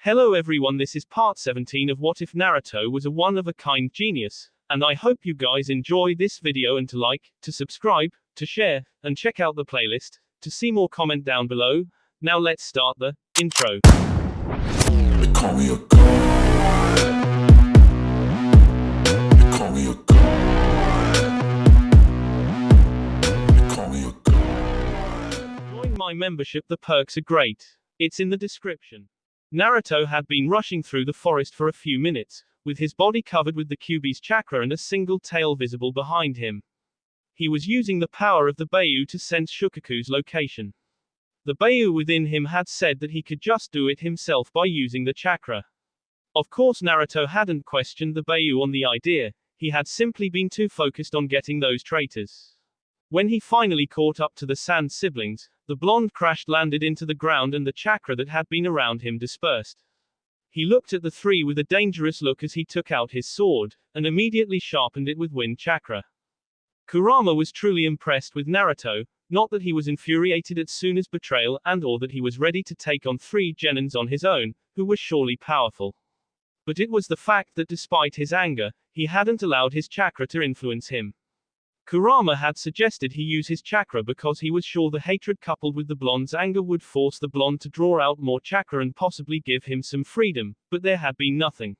Hello everyone, this is part 17 of What If Naruto Was a One-of-a-Kind Genius, and I hope you guys enjoy this video and to like, to subscribe, to share, and check out the playlist. To see more, comment down below. Now let's start the intro. They call me a god. They call me a god. They call me a god. Join my membership, the perks are great. It's in the description. Naruto had been rushing through the forest for a few minutes, with his body covered with the Kyuubi's chakra and a single tail visible behind him. He was using the power of the Beiyu to sense Shukaku's location. The Beiyu within him had said that he could just do it himself by using the chakra. Of course, Naruto hadn't questioned the Beiyu on the idea, he had simply been too focused on getting those traitors. When he finally caught up to the Sand siblings, the blonde landed into the ground and the chakra that had been around him dispersed. He looked at the three with a dangerous look as he took out his sword, and immediately sharpened it with wind chakra. Kurama was truly impressed with Naruto, not that he was infuriated at Suna's betrayal and or that he was ready to take on three genins on his own, who were surely powerful. But it was the fact that despite his anger, he hadn't allowed his chakra to influence him. Kurama had suggested he use his chakra because he was sure the hatred coupled with the blonde's anger would force the blonde to draw out more chakra and possibly give him some freedom, but there had been nothing.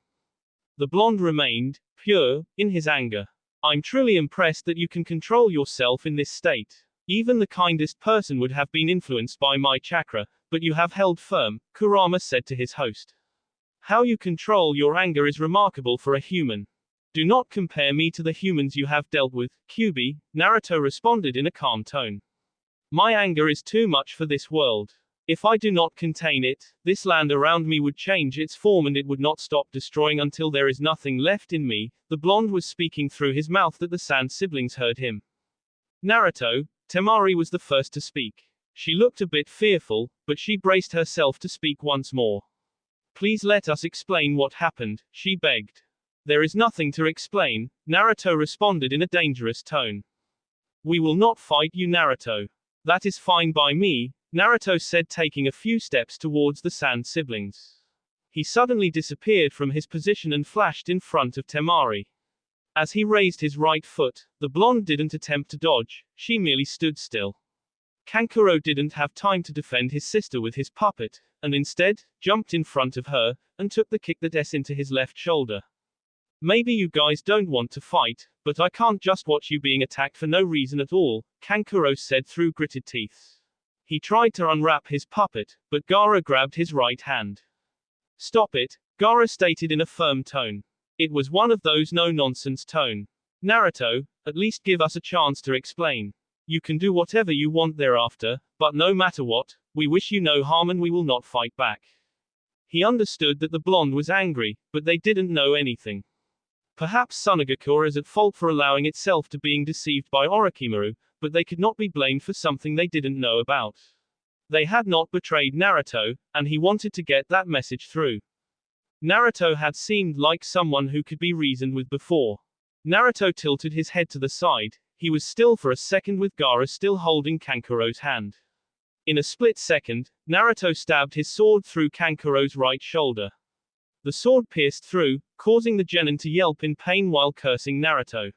The blonde remained pure in his anger. I'm truly impressed that you can control yourself in this state. Even the kindest person would have been influenced by my chakra, but you have held firm, Kurama said to his host. How you control your anger is remarkable for a human. Do not compare me to the humans you have dealt with, Kyuubi, Naruto responded in a calm tone. My anger is too much for this world. If I do not contain it, this land around me would change its form and it would not stop destroying until there is nothing left in me. The blonde was speaking through his mouth that the Sand siblings heard him. Naruto, Temari was the first to speak. She looked a bit fearful, but she braced herself to speak once more. Please let us explain what happened, she begged. There is nothing to explain, Naruto responded in a dangerous tone. We will not fight you, Naruto. That is fine by me, Naruto said, taking a few steps towards the Sand siblings. He suddenly disappeared from his position and flashed in front of Temari. As he raised his right foot, the blonde didn't attempt to dodge, she merely stood still. Kankuro didn't have time to defend his sister with his puppet, and instead, jumped in front of her, and took the kick that S into his left shoulder. Maybe you guys don't want to fight, but I can't just watch you being attacked for no reason at all, Kankuro said through gritted teeth. He tried to unwrap his puppet, but Gaara grabbed his right hand. Stop it, Gaara stated in a firm tone. It was one of those no-nonsense tone. Naruto, at least give us a chance to explain. You can do whatever you want thereafter, but no matter what, we wish you no harm and we will not fight back. He understood that the blonde was angry, but they didn't know anything. Perhaps Sunagakure is at fault for allowing itself to being deceived by Orochimaru, but they could not be blamed for something they didn't know about. They had not betrayed Naruto, and he wanted to get that message through. Naruto had seemed like someone who could be reasoned with before. Naruto tilted his head to the side, he was still for a second with Gaara still holding Kankuro's hand. In a split second, Naruto stabbed his sword through Kankuro's right shoulder. The sword pierced through, causing the genin to yelp in pain while cursing Naruto.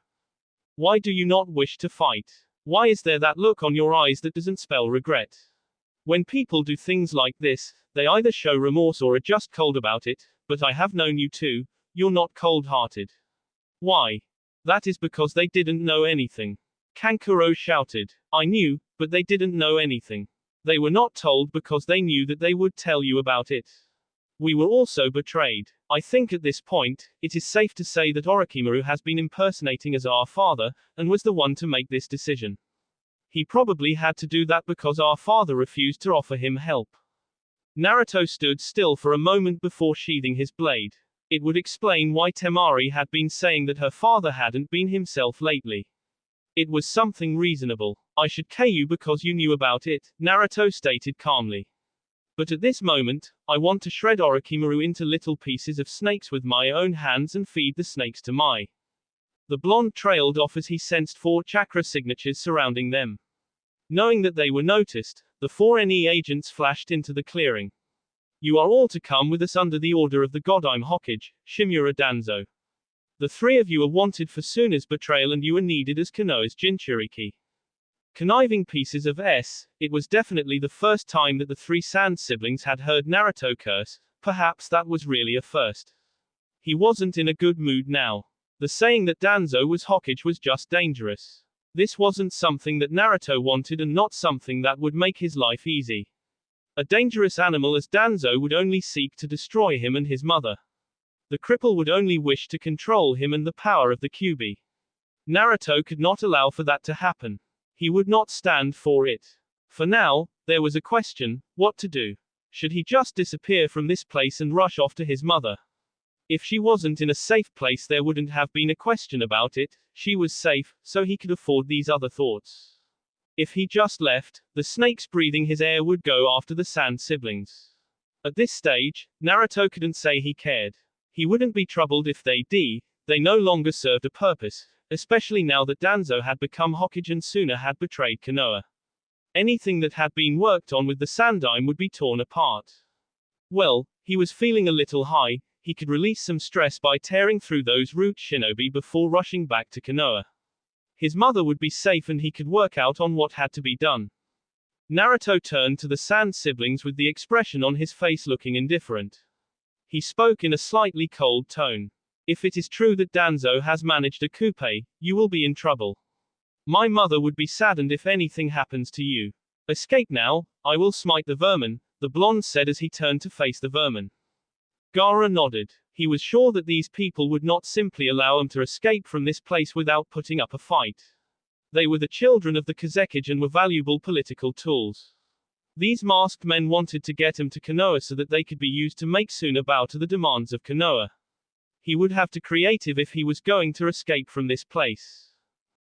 Why do you not wish to fight? Why is there that look on your eyes that doesn't spell regret? When people do things like this, they either show remorse or are just cold about it, but I have known you too, you're not cold-hearted. Why? That is because they didn't know anything. Kankuro shouted. I knew, but they didn't know anything. They were not told because they knew that they would tell you about it. We were also betrayed. I think at this point, it is safe to say that Orochimaru has been impersonating as our father, and was the one to make this decision. He probably had to do that because our father refused to offer him help. Naruto stood still for a moment before sheathing his blade. It would explain why Temari had been saying that her father hadn't been himself lately. It was something reasonable. I should kill you because you knew about it, Naruto stated calmly. But at this moment, I want to shred Orochimaru into little pieces of snakes with my own hands and feed the snakes to my. The blonde trailed off as he sensed 4 chakra signatures surrounding them. Knowing that they were noticed, the 4 NE agents flashed into the clearing. You are all to come with us under the order of the Godime Hokage, Shimura Danzo. The three of you are wanted for Suna's betrayal and you are needed as Konoha's Jinchuriki. Conniving pieces of S, it was definitely the first time that the three Sand siblings had heard Naruto curse, perhaps that was really a first. He wasn't in a good mood now. The saying that Danzo was Hokage was just dangerous. This wasn't something that Naruto wanted and not something that would make his life easy. A dangerous animal as Danzo would only seek to destroy him and his mother. The cripple would only wish to control him and the power of the Kyuubi. Naruto could not allow for that to happen. He would not stand for it. For now, there was a question, what to do. Should he just disappear from this place and rush off to his mother? If she wasn't in a safe place there wouldn't have been a question about it, she was safe, so he could afford these other thoughts. If he just left, the snakes breathing his air would go after the Sand siblings. At this stage, Naruto couldn't say he cared. He wouldn't be troubled if they no longer served a purpose, especially now that Danzo had become Hokage and Suna had betrayed Konoha. Anything that had been worked on with the Sandime would be torn apart. Well, he was feeling a little high, he could release some stress by tearing through those root shinobi before rushing back to Konoha. His mother would be safe and he could work out on what had to be done. Naruto turned to the Sand siblings with the expression on his face looking indifferent. He spoke in a slightly cold tone. If it is true that Danzo has managed a coup, you will be in trouble. My mother would be saddened if anything happens to you. Escape now, I will smite the vermin, the blonde said as he turned to face the vermin. Gaara nodded. He was sure that these people would not simply allow him to escape from this place without putting up a fight. They were the children of the Kazekage and were valuable political tools. These masked men wanted to get him to Konoha so that they could be used to make Suna bow to the demands of Konoha. He would have to creative if he was going to escape from this place.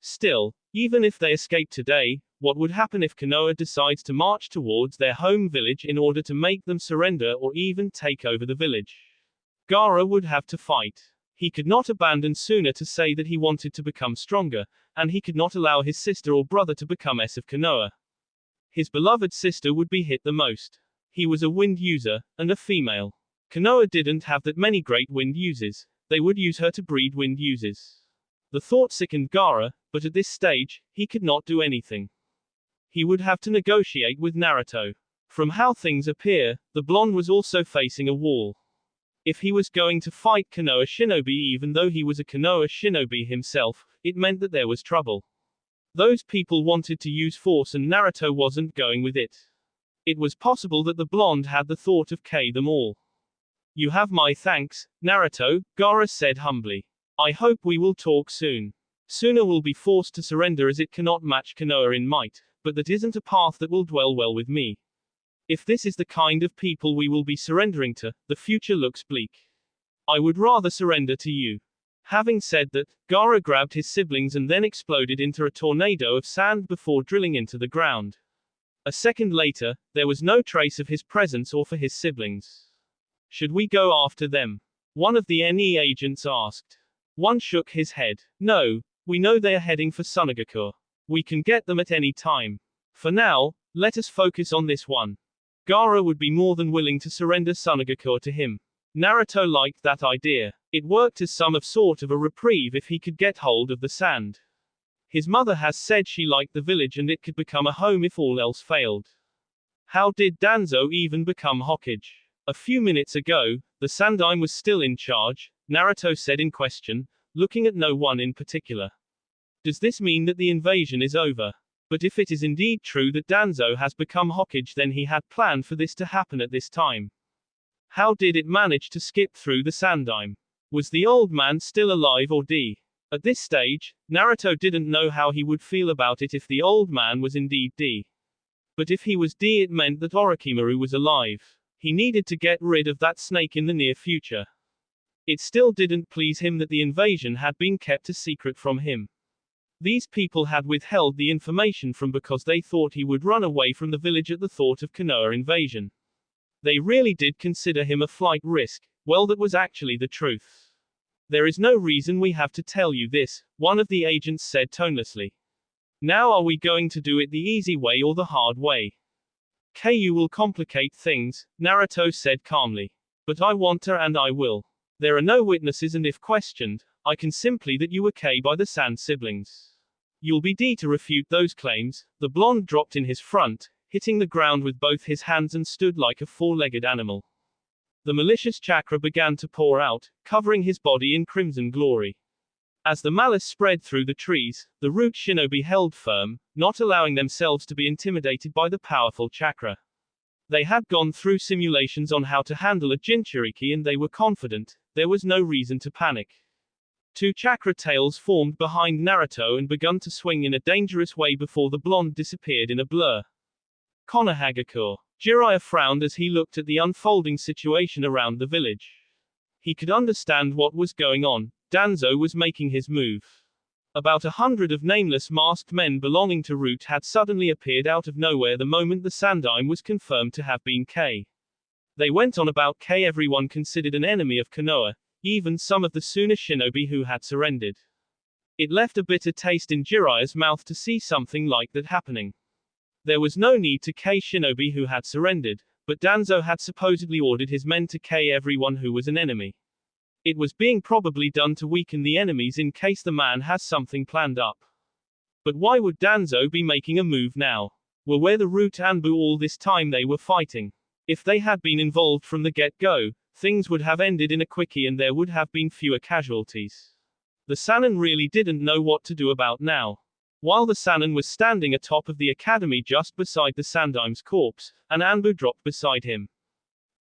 Still, even if they escape today, what would happen if Konoha decides to march towards their home village in order to make them surrender or even take over the village? Gaara would have to fight. He could not abandon Suna to say that he wanted to become stronger, and he could not allow his sister or brother to become S of Konoha. His beloved sister would be hit the most. He was a wind user, and a female. Konoha didn't have that many great wind users. They would use her to breed wind users. The thought sickened Gaara, but at this stage, he could not do anything. He would have to negotiate with Naruto. From how things appear, the blonde was also facing a wall. If he was going to fight Konoha shinobi even though he was a Konoha shinobi himself, it meant that there was trouble. Those people wanted to use force and Naruto wasn't going with it. It was possible that the blonde had the thought of killing them all. You have my thanks, Naruto, Gaara said humbly. I hope we will talk soon. Suna will be forced to surrender as it cannot match Konoha in might, but that isn't a path that will dwell well with me. If this is the kind of people we will be surrendering to, the future looks bleak. I would rather surrender to you. Having said that, Gaara grabbed his siblings and then exploded into a tornado of sand before drilling into the ground. A second later, there was no trace of his presence or for his siblings. Should we go after them? One of the NE agents asked. One shook his head. No, we know they are heading for Sunagakure. We can get them at any time. For now, let us focus on this one. Gaara would be more than willing to surrender Sunagakure to him. Naruto liked that idea. It worked as some sort of a reprieve if he could get hold of the sand. His mother has said she liked the village and it could become a home if all else failed. How did Danzo even become Hokage? A few minutes ago, the Sandime was still in charge, Naruto said in question, looking at no one in particular. Does this mean that the invasion is over? But if it is indeed true that Danzo has become Hokage, then he had planned for this to happen at this time. How did it manage to skip through the Sandime? Was the old man still alive or dead? At this stage, Naruto didn't know how he would feel about it if the old man was indeed dead. But if he was dead, it meant that Orochimaru was alive. He needed to get rid of that snake in the near future. It still didn't please him that the invasion had been kept a secret from him. These people had withheld the information from because they thought he would run away from the village at the thought of Konoha invasion. They really did consider him a flight risk. Well, that was actually the truth. There is no reason we have to tell you this, one of the agents said tonelessly. Now are we going to do it the easy way or the hard way? Ku will complicate things, Naruto said calmly. But I want her and I will. There are no witnesses and if questioned, I can simply that you were K by the Sand siblings. You'll be D to refute those claims. The blonde dropped in his front, hitting the ground with both his hands and stood like a four-legged animal. The malicious chakra began to pour out, covering his body in crimson glory. As the malice spread through the trees, the root shinobi held firm, not allowing themselves to be intimidated by the powerful chakra. They had gone through simulations on how to handle a Jinchuriki and they were confident, there was no reason to panic. Two chakra tails formed behind Naruto and begun to swing in a dangerous way before the blonde disappeared in a blur. Konohagakure. Jiraiya frowned as he looked at the unfolding situation around the village. He could understand what was going on. Danzo was making his move. About 100 of nameless masked men belonging to Root had suddenly appeared out of nowhere the moment the Sandaime was confirmed to have been K. They went on about K. Everyone considered an enemy of Konoha, even some of the Suna shinobi who had surrendered. It left a bitter taste in Jiraiya's mouth to see something like that happening. There was no need to K shinobi who had surrendered, but Danzo had supposedly ordered his men to K everyone who was an enemy. It was being probably done to weaken the enemies in case the man has something planned up. But why would Danzo be making a move now? Were the Root Anbu all this time they were fighting? If they had been involved from the get-go, things would have ended in a quickie and there would have been fewer casualties. The Sannin really didn't know what to do about now. While the Sannin was standing atop of the academy just beside the Sandaime's corpse, an Anbu dropped beside him.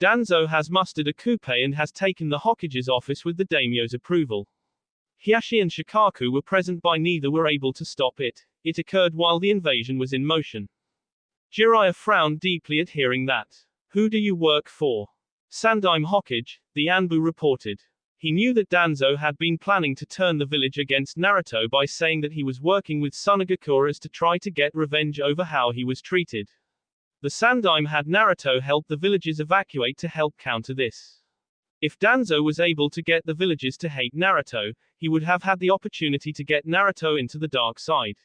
Danzo has mustered a coup and has taken the Hokage's office with the daimyo's approval. Hiashi and Shikaku were present but neither were able to stop it. It occurred while the invasion was in motion. Jiraiya frowned deeply at hearing that. Who do you work for? Sandaime Hokage, the Anbu reported. He knew that Danzo had been planning to turn the village against Naruto by saying that he was working with Sunagakuras to try to get revenge over how he was treated. The Sandaime had Naruto help the villagers evacuate to help counter this. If Danzo was able to get the villagers to hate Naruto, he would have had the opportunity to get Naruto into the dark side.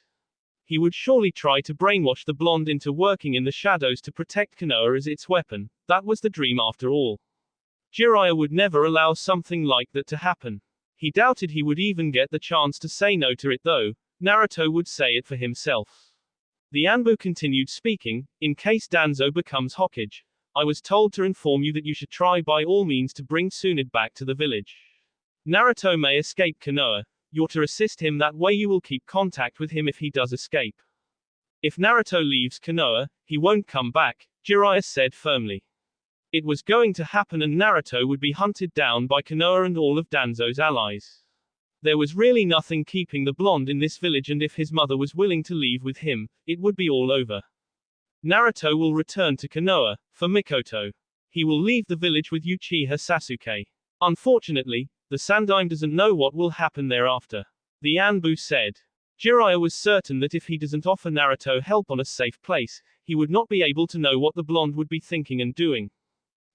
He would surely try to brainwash the blonde into working in the shadows to protect Konoha as its weapon. That was the dream after all. Jiraiya would never allow something like that to happen. He doubted he would even get the chance to say no to it though. Naruto would say it for himself. The Anbu continued speaking, in case Danzo becomes Hokage. I was told to inform you that you should try by all means to bring Tsunade back to the village. Naruto may escape Konoha. You're to assist him that way you will keep contact with him if he does escape. If Naruto leaves Konoha, he won't come back, Jiraiya said firmly. It was going to happen and Naruto would be hunted down by Konoha and all of Danzo's allies. There was really nothing keeping the blonde in this village and if his mother was willing to leave with him, it would be all over. Naruto will return to Konoha, for Mikoto. He will leave the village with Uchiha Sasuke. Unfortunately, the Sandaime doesn't know what will happen thereafter. The Anbu said. Jiraiya was certain that if he doesn't offer Naruto help on a safe place, he would not be able to know what the blonde would be thinking and doing.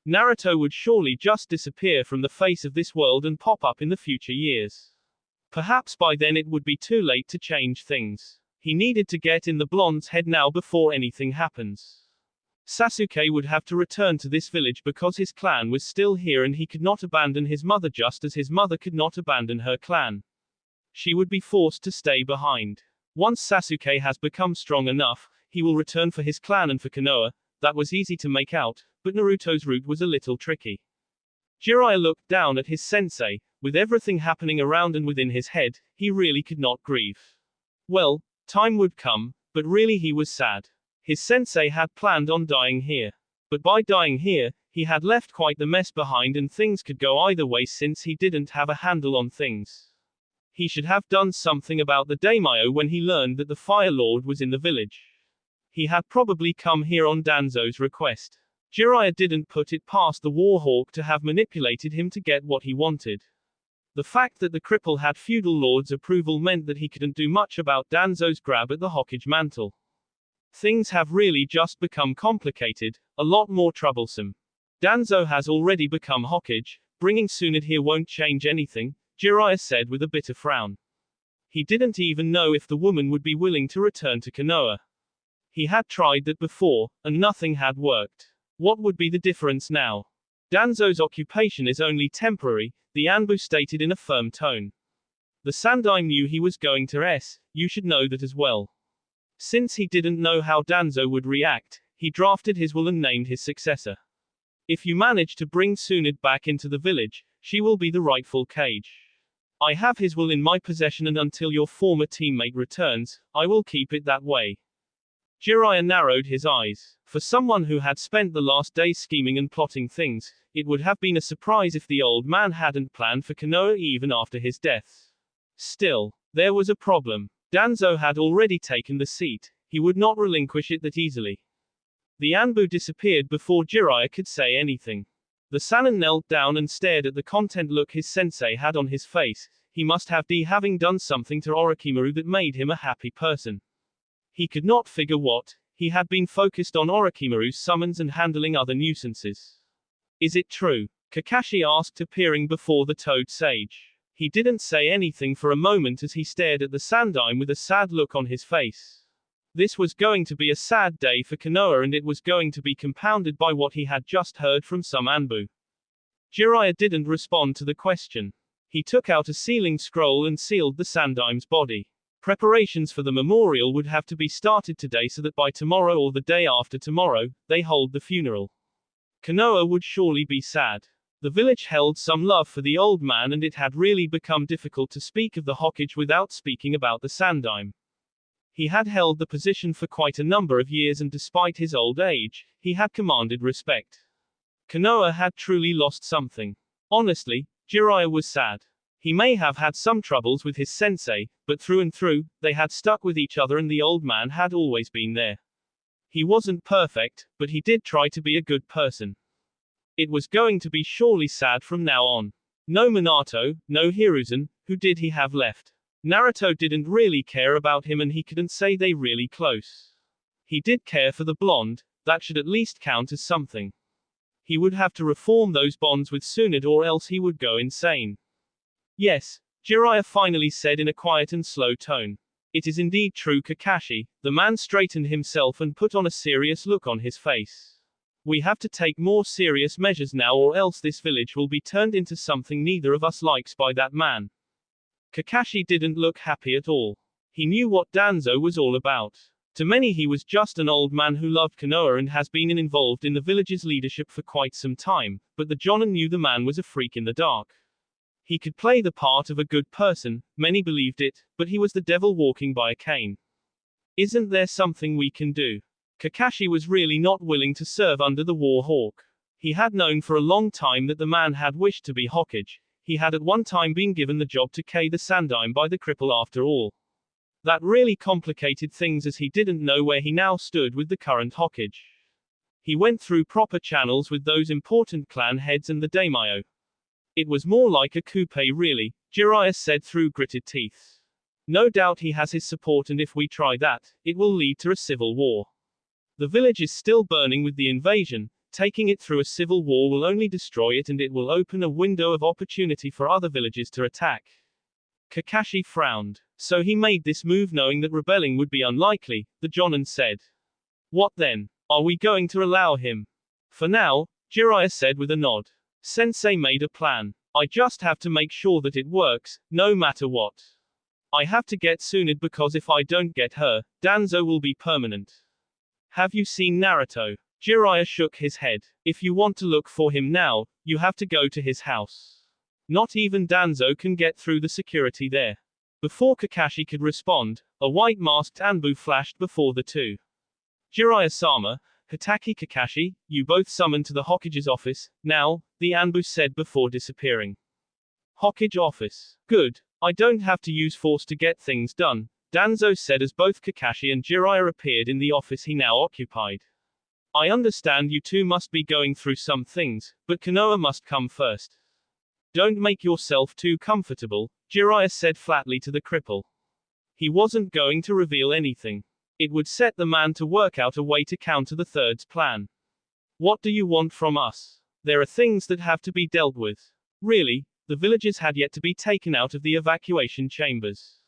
Naruto would surely just disappear from the face of this world and pop up in the future years. Perhaps by then it would be too late to change things. He needed to get in the blonde's head now before anything happens. Sasuke would have to return to this village because his clan was still here and he could not abandon his mother just as his mother could not abandon her clan. She would be forced to stay behind. Once Sasuke has become strong enough, he will return for his clan and for Konoha. That was easy to make out, but Naruto's route was a little tricky. Jiraiya looked down at his sensei. With everything happening around and within his head, he really could not grieve. Well, time would come, but really he was sad. His sensei had planned on dying here. But by dying here, he had left quite the mess behind and things could go either way since he didn't have a handle on things. He should have done something about the daimyo when he learned that the Fire Lord was in the village. He had probably come here on Danzo's request. Jiraiya didn't put it past the Warhawk to have manipulated him to get what he wanted. The fact that the cripple had feudal lord's approval meant that he couldn't do much about Danzo's grab at the Hokage mantle. Things have really just become complicated, a lot more troublesome. Danzo has already become Hokage, bringing Tsunade here won't change anything, Jiraiya said with a bitter frown. He didn't even know if the woman would be willing to return to Konoha. He had tried that before, and nothing had worked. What would be the difference now? Danzo's occupation is only temporary, the Anbu stated in a firm tone. The Sandaime knew he was going to you should know that as well. Since he didn't know how Danzo would react, he drafted his will and named his successor. If you manage to bring Tsunade back into the village, she will be the rightful Kage. I have his will in my possession, and until your former teammate returns, I will keep it that way. Jiraiya narrowed his eyes. For someone who had spent the last days scheming and plotting things, it would have been a surprise if the old man hadn't planned for Konoha even after his death. Still, there was a problem. Danzo had already taken the seat. He would not relinquish it that easily. The Anbu disappeared before Jiraiya could say anything. The Sannin knelt down and stared at the content look his sensei had on his face. He must have having done something to Orochimaru that made him a happy person. He could not figure what. He had been focused on Orochimaru's summons and handling other nuisances. Is it true? Kakashi asked, appearing before the Toad Sage. He didn't say anything for a moment as he stared at the Sandaime with a sad look on his face. This was going to be a sad day for Konoha, and it was going to be compounded by what he had just heard from some Anbu. Jiraiya didn't respond to the question. He took out a sealing scroll and sealed the Sandaime's body. Preparations for the memorial would have to be started today so that by tomorrow or the day after tomorrow, they hold the funeral. Konoha would surely be sad. The village held some love for the old man, and it had really become difficult to speak of the Hokage without speaking about the Sandaime. He had held the position for quite a number of years, and despite his old age, he had commanded respect. Konoha had truly lost something. Honestly, Jiraiya was sad. He may have had some troubles with his sensei, but through and through, they had stuck with each other and the old man had always been there. He wasn't perfect, but he did try to be a good person. It was going to be surely sad from now on. No Minato, no Hiruzen, who did he have left? Naruto didn't really care about him, and he couldn't say they really close. He did care for the blonde, that should at least count as something. He would have to reform those bonds with Tsunade or else he would go insane. Yes, Jiraiya finally said in a quiet and slow tone. It is indeed true, Kakashi. The man straightened himself and put on a serious look on his face. We have to take more serious measures now, or else this village will be turned into something neither of us likes by that man. Kakashi didn't look happy at all. He knew what Danzo was all about. To many he was just an old man who loved Konoha and has been involved in the village's leadership for quite some time, but the Jonin knew the man was a freak in the dark. He could play the part of a good person, many believed it, but he was the devil walking by a cane. Isn't there something we can do? Kakashi was really not willing to serve under the War Hawk. He had known for a long time that the man had wished to be Hokage. He had at one time been given the job to carry the Sandaime by the cripple after all. That really complicated things, as he didn't know where he now stood with the current Hokage. He went through proper channels with those important clan heads and the daimyo. It was more like a coup really, Jiraiya said through gritted teeth. No doubt he has his support, and if we try that, it will lead to a civil war. The village is still burning with the invasion. Taking it through a civil war will only destroy it, and it will open a window of opportunity for other villages to attack. Kakashi frowned. So he made this move knowing that rebelling would be unlikely, the Jonin said. What then? Are we going to allow him? For now, Jiraiya said with a nod. Sensei made a plan. I just have to make sure that it works, no matter what. I have to get Tsunade, because if I don't get her, Danzo will be permanent. Have you seen Naruto? Jiraiya shook his head. If you want to look for him now, you have to go to his house. Not even Danzo can get through the security there. Before Kakashi could respond, a white-masked Anbu flashed before the two. Jiraiya-sama, Hatake Kakashi, you both summoned to the Hokage's office, now, the Anbu said before disappearing. Hokage office. Good. I don't have to use force to get things done, Danzo said as both Kakashi and Jiraiya appeared in the office he now occupied. I understand you two must be going through some things, but Konoha must come first. Don't make yourself too comfortable, Jiraiya said flatly to the cripple. He wasn't going to reveal anything. It would set the man to work out a way to counter the third's plan. What do you want from us? There are things that have to be dealt with. Really, the villagers had yet to be taken out of the evacuation chambers.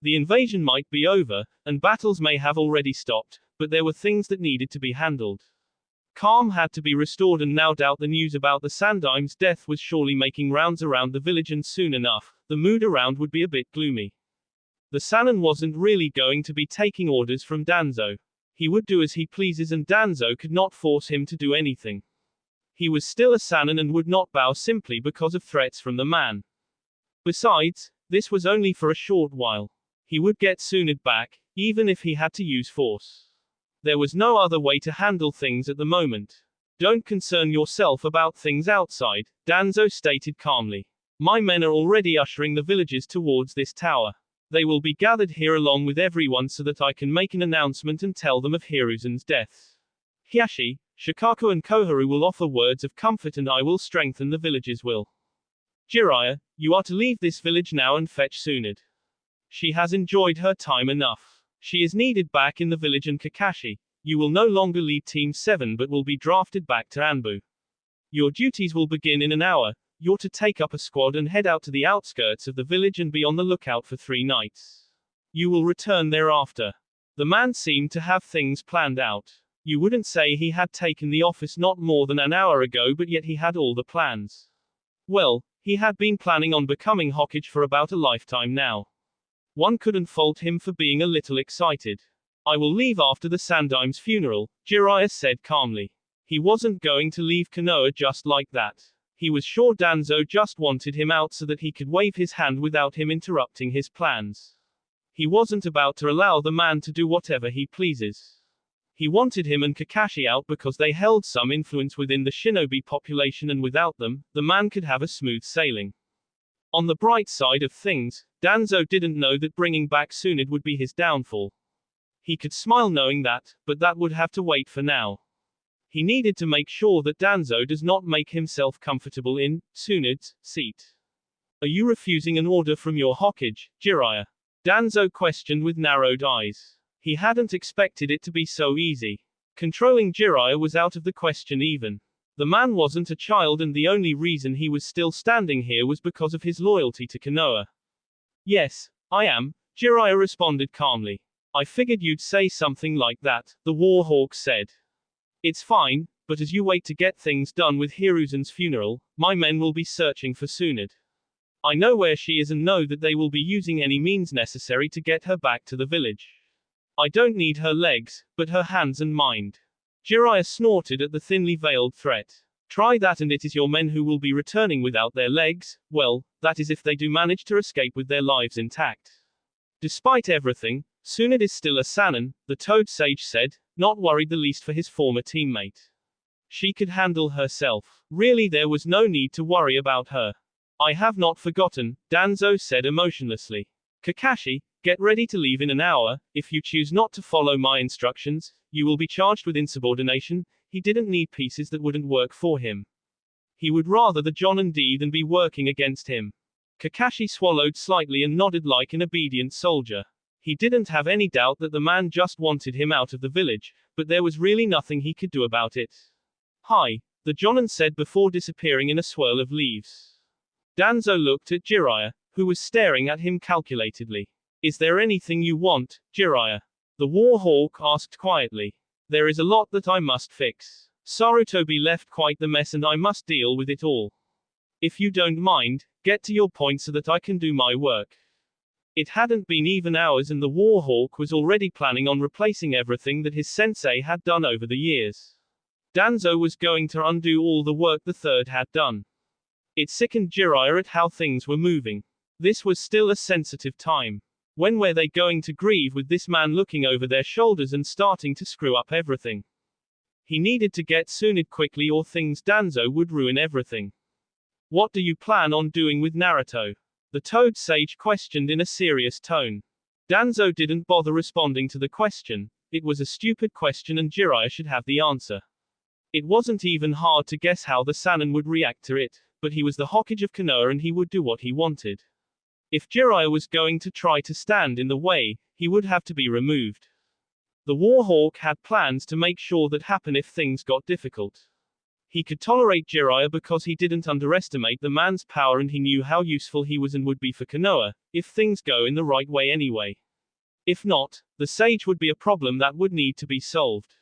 The invasion might be over, and battles may have already stopped, but there were things that needed to be handled. Calm had to be restored, and no doubt the news about the Sandaim's death was surely making rounds around the village, and soon enough, the mood around would be a bit gloomy. The Sannin wasn't really going to be taking orders from Danzo. He would do as he pleases, and Danzo could not force him to do anything. He was still a Sannin and would not bow simply because of threats from the man. Besides, this was only for a short while. He would get Tsunade back, even if he had to use force. There was no other way to handle things at the moment. Don't concern yourself about things outside, Danzo stated calmly. My men are already ushering the villagers towards this tower. They will be gathered here along with everyone so that I can make an announcement and tell them of Hiruzan's death. Hiashi, Shikaku and Koharu will offer words of comfort, and I will strengthen the villagers' will. Jiraiya, you are to leave this village now and fetch Tsunade. She has enjoyed her time enough. She is needed back in the village, and Kakashi, you will no longer lead Team 7 but will be drafted back to Anbu. Your duties will begin in an hour. You're to take up a squad and head out to the outskirts of the village and be on the lookout for 3 nights. You will return thereafter. The man seemed to have things planned out. You wouldn't say he had taken the office not more than an hour ago, but yet he had all the plans. Well, he had been planning on becoming Hokage for about a lifetime now. One couldn't fault him for being a little excited. I will leave after the Sandaim's funeral, Jiraiya said calmly. He wasn't going to leave Konoha just like that. He was sure Danzo just wanted him out so that he could wave his hand without him interrupting his plans. He wasn't about to allow the man to do whatever he pleases. He wanted him and Kakashi out because they held some influence within the shinobi population, and without them, the man could have a smooth sailing. On the bright side of things, Danzo didn't know that bringing back Tsunade would be his downfall. He could smile knowing that, but that would have to wait for now. He needed to make sure that Danzo does not make himself comfortable in Tsunade's seat. Are you refusing an order from your Hokage, Jiraiya? Danzo questioned with narrowed eyes. He hadn't expected it to be so easy. Controlling Jiraiya was out of the question even. The man wasn't a child, and the only reason he was still standing here was because of his loyalty to Konoha. Yes, I am, Jiraiya responded calmly. I figured you'd say something like that, the Warhawk said. It's fine, but as you wait to get things done with Hiruzan's funeral, my men will be searching for Tsunade. I know where she is and know that they will be using any means necessary to get her back to the village. I don't need her legs, but her hands and mind. Jiraiya snorted at the thinly veiled threat. Try that and it is your men who will be returning without their legs. Well, that is if they do manage to escape with their lives intact. Despite everything, Tsunade is still a Sannin, the Toad Sage said, not worried the least for his former teammate. She could handle herself. Really, there was no need to worry about her. I have not forgotten, Danzo said emotionlessly. Kakashi, get ready to leave in an hour. If you choose not to follow my instructions, you will be charged with insubordination. He didn't need pieces that wouldn't work for him. He would rather the Jonin D than be working against him. Kakashi swallowed slightly and nodded like an obedient soldier. He didn't have any doubt that the man just wanted him out of the village, but there was really nothing he could do about it. Hi, the Jonin said before disappearing in a swirl of leaves. Danzo looked at Jiraiya, who was staring at him calculatedly. Is there anything you want, Jiraiya? The Warhawk asked quietly. There is a lot that I must fix. Sarutobi left quite the mess and I must deal with it all. If you don't mind, get to your point so that I can do my work. It hadn't been even hours and the Warhawk was already planning on replacing everything that his sensei had done over the years. Danzo was going to undo all the work the third had done. It sickened Jiraiya at how things were moving. This was still a sensitive time. When were they going to grieve with this man looking over their shoulders and starting to screw up everything? He needed to get Tsunade quickly or things Danzo would ruin everything. What do you plan on doing with Naruto? The Toad Sage questioned in a serious tone. Danzo didn't bother responding to the question. It was a stupid question and Jiraiya should have the answer. It wasn't even hard to guess how the Sannin would react to it, but he was the Hokage of Konoha and he would do what he wanted. If Jiraiya was going to try to stand in the way, he would have to be removed. The Warhawk had plans to make sure that happen if things got difficult. He could tolerate Jiraiya because he didn't underestimate the man's power and he knew how useful he was and would be for Konoha, if things go in the right way anyway. If not, the sage would be a problem that would need to be solved.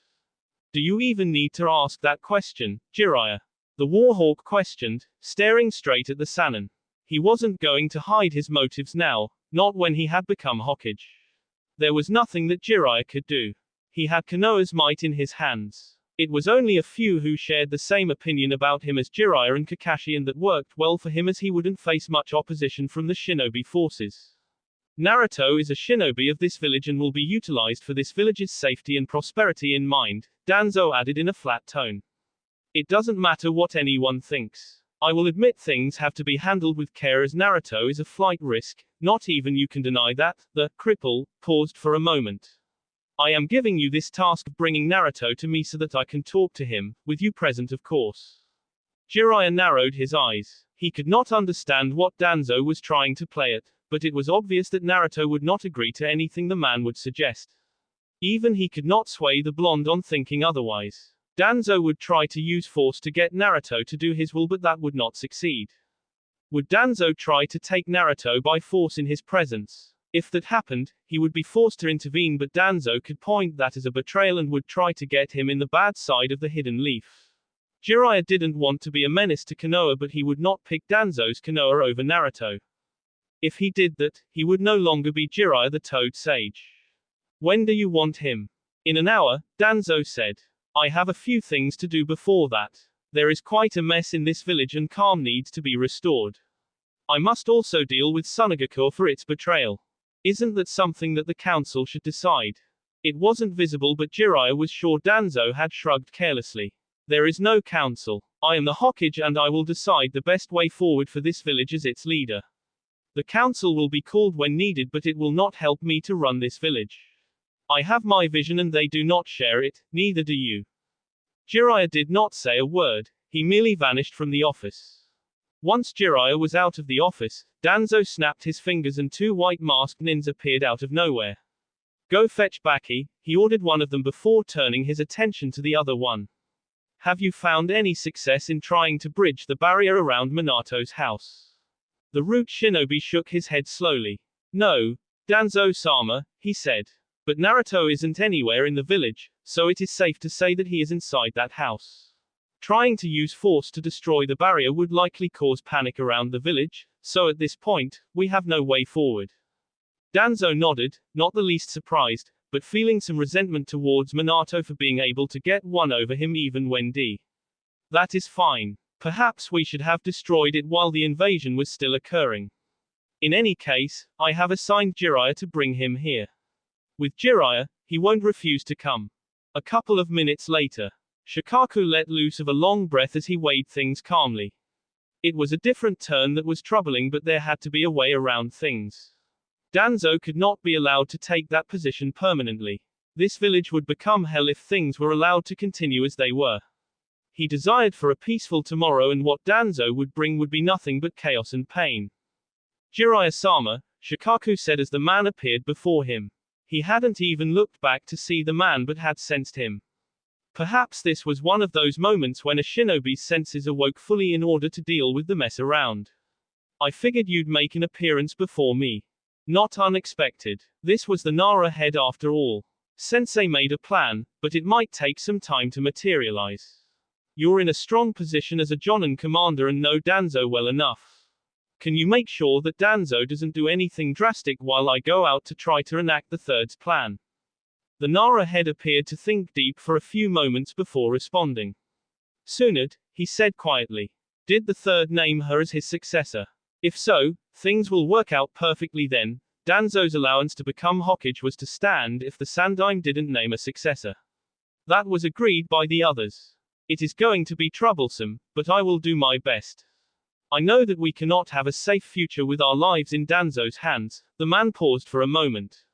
Do you even need to ask that question, Jiraiya? The Warhawk questioned, staring straight at the Sannin. He wasn't going to hide his motives now, not when he had become Hokage. There was nothing that Jiraiya could do. He had Konoha's might in his hands. It was only a few who shared the same opinion about him as Jiraiya and Kakashi, and that worked well for him as he wouldn't face much opposition from the shinobi forces. Naruto is a shinobi of this village and will be utilized for this village's safety and prosperity in mind, Danzo added in a flat tone. It doesn't matter what anyone thinks. I will admit things have to be handled with care as Naruto is a flight risk, not even you can deny that. The cripple paused for a moment. I am giving you this task of bringing Naruto to me so that I can talk to him, with you present of course. Jiraiya narrowed his eyes. He could not understand what Danzo was trying to play at, but it was obvious that Naruto would not agree to anything the man would suggest. Even he could not sway the blonde on thinking otherwise. Danzo would try to use force to get Naruto to do his will, but that would not succeed. Would Danzo try to take Naruto by force in his presence? If that happened, he would be forced to intervene, but Danzo could point that as a betrayal and would try to get him in the bad side of the hidden leaf. Jiraiya didn't want to be a menace to Konoha, but he would not pick Danzo's Konoha over Naruto. If he did that, he would no longer be Jiraiya the Toad Sage. When do you want him? In an hour, Danzo said. I have a few things to do before that. There is quite a mess in this village and calm needs to be restored. I must also deal with Sunagakure for its betrayal. Isn't that something that the council should decide? It wasn't visible, but Jiraiya was sure Danzo had shrugged carelessly. There is no council. I am the Hokage and I will decide the best way forward for this village as its leader. The council will be called when needed, but it will not help me to run this village. I have my vision and they do not share it, neither do you. Jiraiya did not say a word, he merely vanished from the office. Once Jiraiya was out of the office, Danzo snapped his fingers and two white masked ninjas appeared out of nowhere. Go fetch Baki, he ordered one of them before turning his attention to the other one. Have you found any success in trying to bridge the barrier around Minato's house? The root shinobi shook his head slowly. No, Danzo-sama, he said. But Naruto isn't anywhere in the village, so it is safe to say that he is inside that house. Trying to use force to destroy the barrier would likely cause panic around the village, so at this point, we have no way forward. Danzo nodded, not the least surprised, but feeling some resentment towards Minato for being able to get one over him even when That is fine. Perhaps we should have destroyed it while the invasion was still occurring. In any case, I have assigned Jiraiya to bring him here. With Jiraiya, he won't refuse to come. A couple of minutes later, Shikaku let loose of a long breath as he weighed things calmly. It was a different turn that was troubling, but there had to be a way around things. Danzo could not be allowed to take that position permanently. This village would become hell if things were allowed to continue as they were. He desired for a peaceful tomorrow, and what Danzo would bring would be nothing but chaos and pain. Jiraiya-sama, Shikaku said as the man appeared before him. He hadn't even looked back to see the man but had sensed him. Perhaps this was one of those moments when a shinobi's senses awoke fully in order to deal with the mess around. I figured you'd make an appearance before me. Not unexpected. This was the Nara head after all. Sensei made a plan, but it might take some time to materialize. You're in a strong position as a Jonin commander and know Danzo well enough. Can you make sure that Danzo doesn't do anything drastic while I go out to try to enact the third's plan? The Nara head appeared to think deep for a few moments before responding. Tsunade, he said quietly. Did the third name her as his successor? If so, things will work out perfectly then. Danzo's allowance to become Hokage was to stand if the Sandaime didn't name a successor. That was agreed by the others. It is going to be troublesome, but I will do my best. I know that we cannot have a safe future with our lives in Danzo's hands. The man paused for a moment.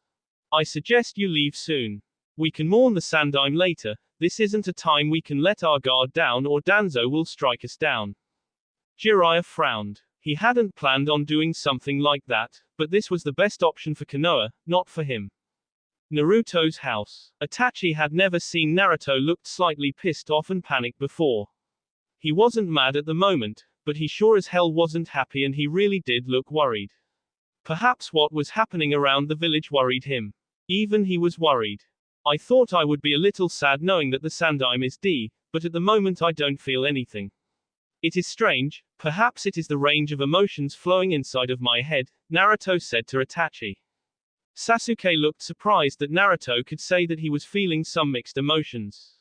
I suggest you leave soon. We can mourn the Sandaime later. This isn't a time we can let our guard down or Danzo will strike us down. Jiraiya frowned. He hadn't planned on doing something like that, but this was the best option for Konoha, not for him. Naruto's house. Itachi had never seen Naruto looked slightly pissed off and panicked before. He wasn't mad at the moment, but he sure as hell wasn't happy and he really did look worried. Perhaps what was happening around the village worried him. Even he was worried. I thought I would be a little sad knowing that the Sandaime is D, but at the moment I don't feel anything. It is strange, perhaps it is the range of emotions flowing inside of my head, Naruto said to Itachi. Sasuke looked surprised that Naruto could say that he was feeling some mixed emotions.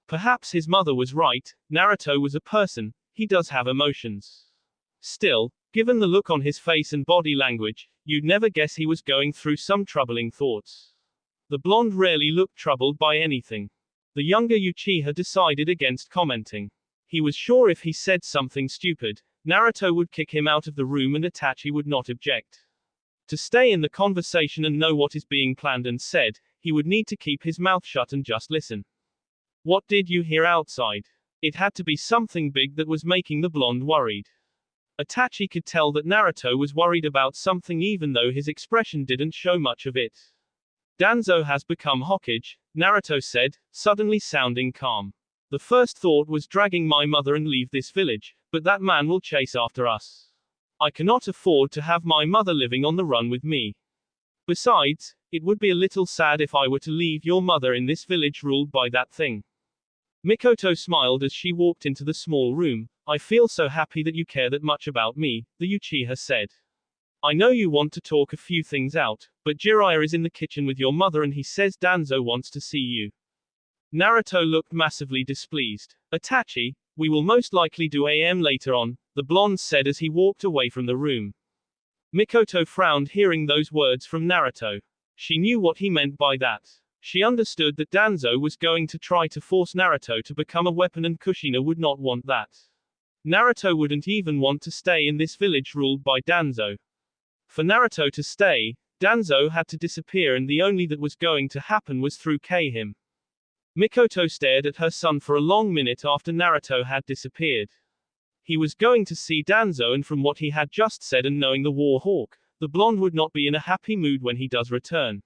Perhaps his mother was right, Naruto was a person, he does have emotions. Still, given the look on his face and body language, you'd never guess he was going through some troubling thoughts. The blonde rarely looked troubled by anything. The younger Uchiha decided against commenting. He was sure if he said something stupid, Naruto would kick him out of the room and Itachi would not object. To stay in the conversation and know what is being planned and said, he would need to keep his mouth shut and just listen. What did you hear outside? It had to be something big that was making the blonde worried. Itachi could tell that Naruto was worried about something even though his expression didn't show much of it. Danzo has become Hokage, Naruto said, suddenly sounding calm. The first thought was dragging my mother and leave this village, but that man will chase after us. I cannot afford to have my mother living on the run with me. Besides, it would be a little sad if I were to leave your mother in this village ruled by that thing. Mikoto smiled as she walked into the small room. I feel so happy that you care that much about me, the Uchiha said. I know you want to talk a few things out, but Jiraiya is in the kitchen with your mother and he says Danzo wants to see you. Naruto looked massively displeased. Itachi, we will most likely do AM later on, the blonde said as he walked away from the room. Mikoto frowned hearing those words from Naruto. She knew what he meant by that. She understood that Danzo was going to try to force Naruto to become a weapon and Kushina would not want that. Naruto wouldn't even want to stay in this village ruled by Danzo. For Naruto to stay, Danzo had to disappear and the only that was going to happen was through him. Mikoto stared at her son for a long minute after Naruto had disappeared. He was going to see Danzo and from what he had just said and knowing the War Hawk, the blonde would not be in a happy mood when he does return.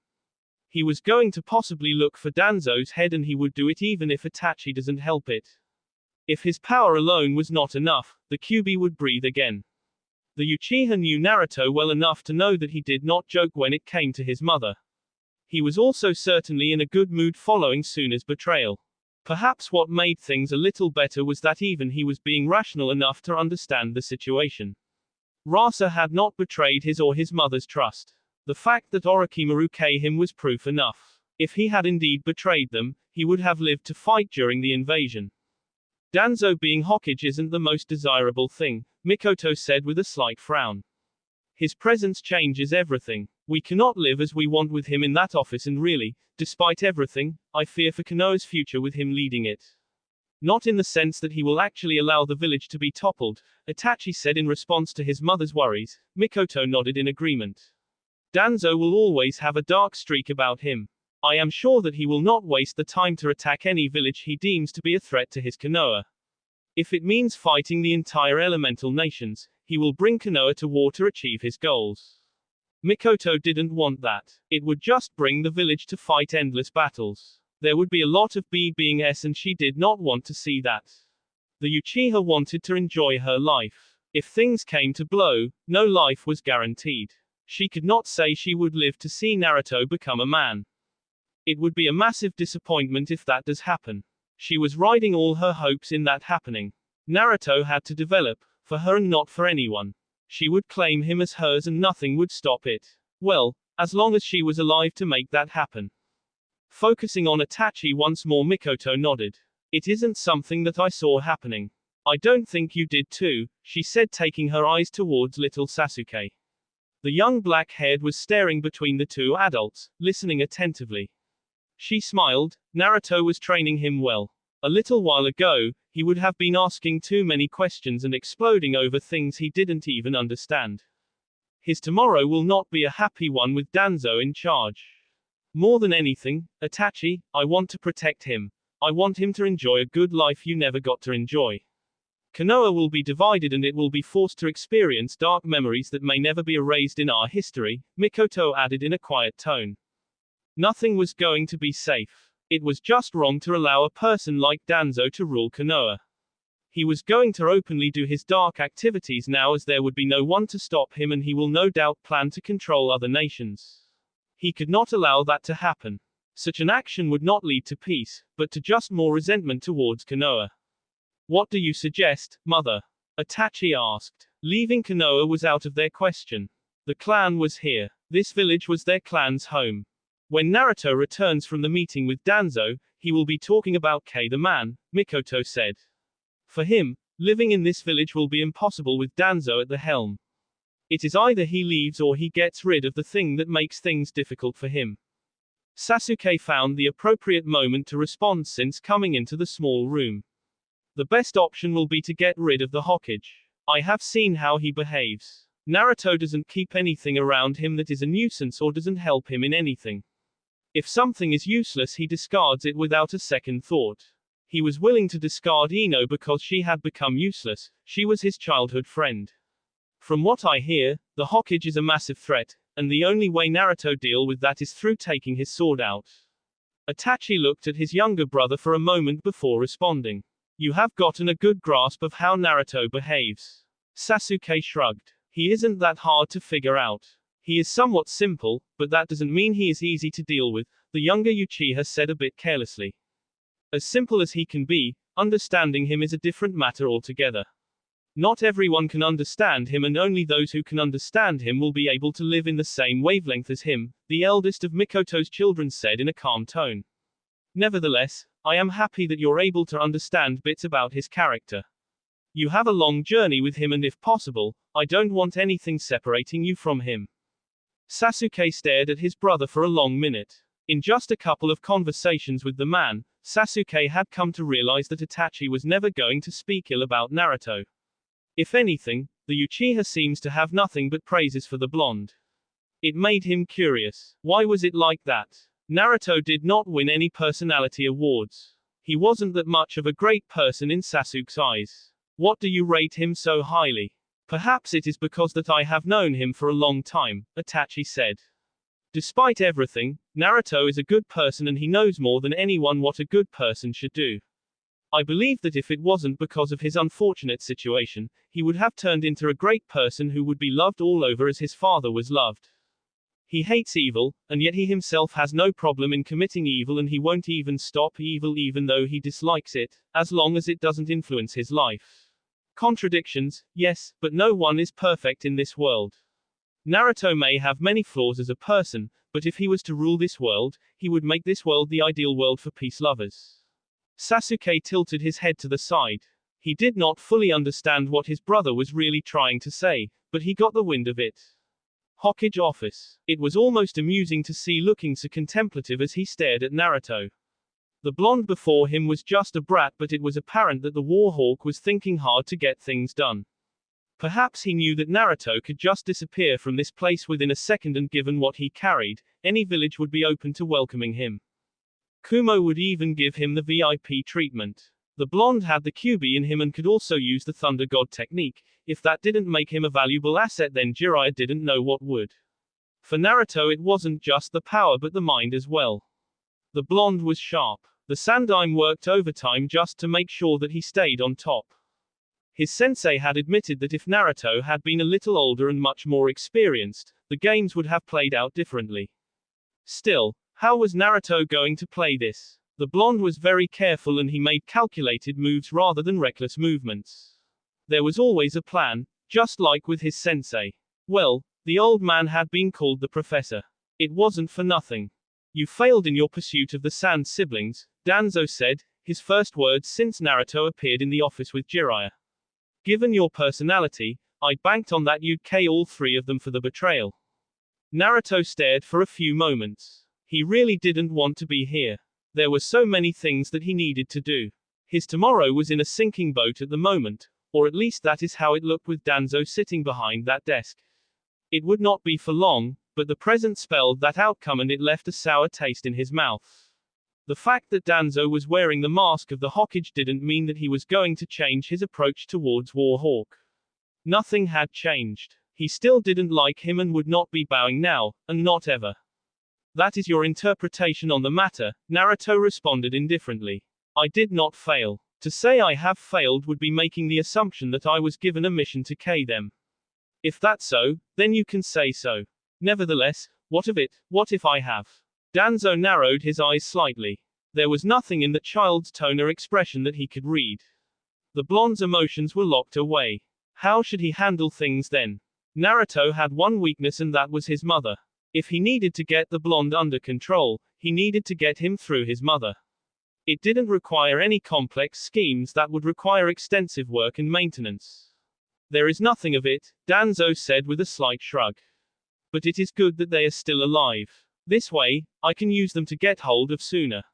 He was going to possibly look for Danzo's head and he would do it even if Itachi doesn't help it. If his power alone was not enough, the Kyuubi would breathe again. The Uchiha knew Naruto well enough to know that he did not joke when it came to his mother. He was also certainly in a good mood following Suna's betrayal. Perhaps what made things a little better was that even he was being rational enough to understand the situation. Rasa had not betrayed his or his mother's trust. The fact that Orochimaru him was proof enough. If he had indeed betrayed them, he would have lived to fight during the invasion. Danzo being Hokage isn't the most desirable thing, Mikoto said with a slight frown. His presence changes everything. We cannot live as we want with him in that office and really, despite everything, I fear for Konoha's future with him leading it. Not in the sense that he will actually allow the village to be toppled, Itachi said in response to his mother's worries. Mikoto nodded in agreement. Danzo will always have a dark streak about him. I am sure that he will not waste the time to attack any village he deems to be a threat to his Konoha. If it means fighting the entire elemental nations, he will bring Konoha to war to achieve his goals. Mikoto didn't want that. It would just bring the village to fight endless battles. There would be a lot of B being S and she did not want to see that. The Uchiha wanted to enjoy her life. If things came to blow, no life was guaranteed. She could not say she would live to see Naruto become a man. It would be a massive disappointment if that does happen. She was riding all her hopes in that happening. Naruto had to develop, for her and not for anyone. She would claim him as hers and nothing would stop it. Well, as long as she was alive to make that happen. Focusing on Itachi once more, Mikoto nodded. It isn't something that I saw happening. I don't think you did too, she said, taking her eyes towards little Sasuke. The young black-haired was staring between the two adults, listening attentively. She smiled. Naruto was training him well. A little while ago, he would have been asking too many questions and exploding over things he didn't even understand. His tomorrow will not be a happy one with Danzo in charge. More than anything, Itachi, I want to protect him. I want him to enjoy a good life you never got to enjoy. Konoha will be divided and it will be forced to experience dark memories that may never be erased in our history, Mikoto added in a quiet tone. Nothing was going to be safe. It was just wrong to allow a person like Danzo to rule Konoha. He was going to openly do his dark activities now as there would be no one to stop him and he will no doubt plan to control other nations. He could not allow that to happen. Such an action would not lead to peace, but to just more resentment towards Konoha. What do you suggest, mother? Itachi asked. Leaving Konoha was out of their question. The clan was here. This village was their clan's home. When Naruto returns from the meeting with Danzo, he will be talking about K the man, Mikoto said. For him, living in this village will be impossible with Danzo at the helm. It is either he leaves or he gets rid of the thing that makes things difficult for him. Sasuke found the appropriate moment to respond since coming into the small room. The best option will be to get rid of the Hokage. I have seen how he behaves. Naruto doesn't keep anything around him that is a nuisance or doesn't help him in anything. If something is useless, he discards it without a second thought. He was willing to discard Ino because she had become useless. She was his childhood friend. From what I hear, the Hokage is a massive threat, and the only way Naruto deal with that is through taking his sword out. Itachi looked at his younger brother for a moment before responding. You have gotten a good grasp of how Naruto behaves. Sasuke shrugged. He isn't that hard to figure out. He is somewhat simple, but that doesn't mean he is easy to deal with, the younger Uchiha said a bit carelessly. As simple as he can be, understanding him is a different matter altogether. Not everyone can understand him, and only those who can understand him will be able to live in the same wavelength as him, the eldest of Mikoto's children said in a calm tone. Nevertheless, I am happy that you're able to understand bits about his character. You have a long journey with him, and if possible, I don't want anything separating you from him. Sasuke stared at his brother for a long minute. In just a couple of conversations with the man, Sasuke had come to realize that Itachi was never going to speak ill about Naruto. If anything, the Uchiha seems to have nothing but praises for the blonde. It made him curious. Why was it like that? Naruto did not win any personality awards. He wasn't that much of a great person in Sasuke's eyes. What do you rate him so highly? Perhaps it is because that I have known him for a long time, Itachi said. Despite everything, Naruto is a good person, and he knows more than anyone what a good person should do. I believe that if it wasn't because of his unfortunate situation, he would have turned into a great person who would be loved all over as his father was loved. He hates evil, and yet he himself has no problem in committing evil, and he won't even stop evil even though he dislikes it, as long as it doesn't influence his life. Contradictions, yes, but no one is perfect in this world. Naruto may have many flaws as a person, but if he was to rule this world, he would make this world the ideal world for peace lovers. Sasuke tilted his head to the side. He did not fully understand what his brother was really trying to say, but he got the wind of it. Hokage office. It was almost amusing to see looking so contemplative as he stared at Naruto. The blonde before him was just a brat, but it was apparent that the Warhawk was thinking hard to get things done. Perhaps he knew that Naruto could just disappear from this place within a second, and given what he carried, any village would be open to welcoming him. Kumo would even give him the VIP treatment. The blonde had the QB in him and could also use the Thunder God technique. If that didn't make him a valuable asset, then Jiraiya didn't know what would. For Naruto, it wasn't just the power but the mind as well. The blonde was sharp. The Sandaime worked overtime just to make sure that he stayed on top. His sensei had admitted that if Naruto had been a little older and much more experienced, the games would have played out differently. Still, how was Naruto going to play this? The blonde was very careful, and he made calculated moves rather than reckless movements. There was always a plan, just like with his sensei. Well, the old man had been called the professor. It wasn't for nothing. You failed in your pursuit of the Sand siblings, Danzo said, his first words since Naruto appeared in the office with Jiraiya. Given your personality, I'd banked on that you'd KO all three of them for the betrayal. Naruto stared for a few moments. He really didn't want to be here. There were so many things that he needed to do. His tomorrow was in a sinking boat at the moment, or at least that is how it looked with Danzo sitting behind that desk. It would not be for long, but the present spelled that outcome, and it left a sour taste in his mouth. The fact that Danzo was wearing the mask of the Hokage didn't mean that he was going to change his approach towards Warhawk. Nothing had changed. He still didn't like him and would not be bowing now, and not ever. That is your interpretation on the matter, Naruto responded indifferently. I did not fail. To say I have failed would be making the assumption that I was given a mission to K them. If that's so, then you can say so. Nevertheless, What of it? What if I have? Danzo narrowed his eyes slightly. There was nothing in the child's tone or expression that he could read. The blonde's emotions were locked away. How should he handle things then? Naruto had one weakness, and that was his mother. If he needed to get the blonde under control, he needed to get him through his mother. It didn't require any complex schemes that would require extensive work and maintenance. There is nothing of it, Danzo said with a slight shrug. But it is good that they are still alive. This way, I can use them to get hold of sooner.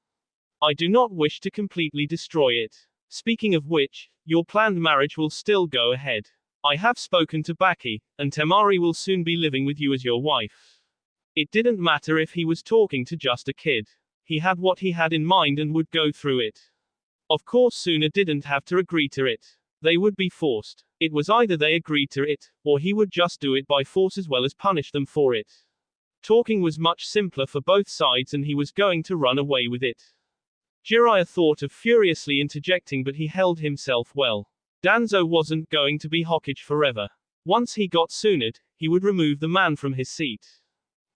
I do not wish to completely destroy it. Speaking of which, your planned marriage will still go ahead. I have spoken to Baki, and Temari will soon be living with you as your wife. It didn't matter if he was talking to just a kid. He had what he had in mind and would go through it. Of course, Suna didn't have to agree to it. They would be forced. It was either they agreed to it, or he would just do it by force as well as punish them for it. Talking was much simpler for both sides, and he was going to run away with it. Jiraiya thought of furiously interjecting, but he held himself well. Danzo wasn't going to be Hokage forever. Once he got Suna'd, he would remove the man from his seat.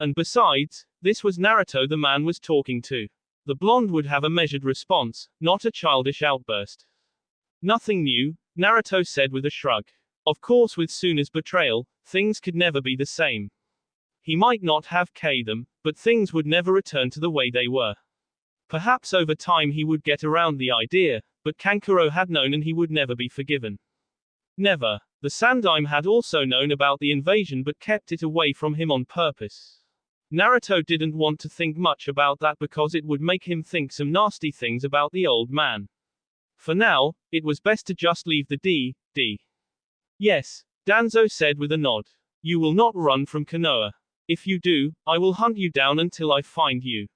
And besides, this was Naruto the man was talking to. The blonde would have a measured response, not a childish outburst. Nothing new, Naruto said with a shrug. Of course, with Suna's betrayal, things could never be the same. He might not have killed them, but things would never return to the way they were. Perhaps over time he would get around the idea, but Kankuro had known and he would never be forgiven. Never. The Sandaime had also known about the invasion but kept it away from him on purpose. Naruto didn't want to think much about that because it would make him think some nasty things about the old man. For now, it was best to just leave the D. Yes, Danzo said with a nod. You will not run from Konoha. If you do, I will hunt you down until I find you.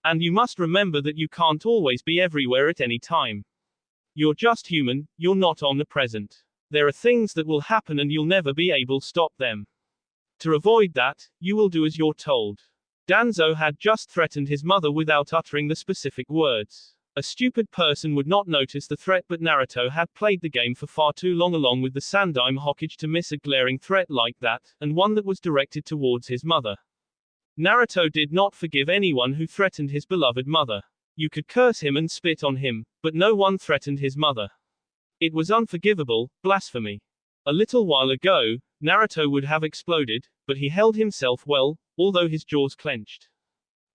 And you must remember that you can't always be everywhere at any time. You're just human, you're not omnipresent. There are things that will happen and you'll never be able to stop them. To avoid that, you will do as you're told. Danzo had just threatened his mother without uttering the specific words. A stupid person would not notice the threat, but Naruto had played the game for far too long along with the Sandaime Hokage to miss a glaring threat like that, and one that was directed towards his mother. Naruto did not forgive anyone who threatened his beloved mother. You could curse him and spit on him, but no one threatened his mother. It was unforgivable, blasphemy. A little while ago, Naruto would have exploded, but he held himself well, although his jaws clenched.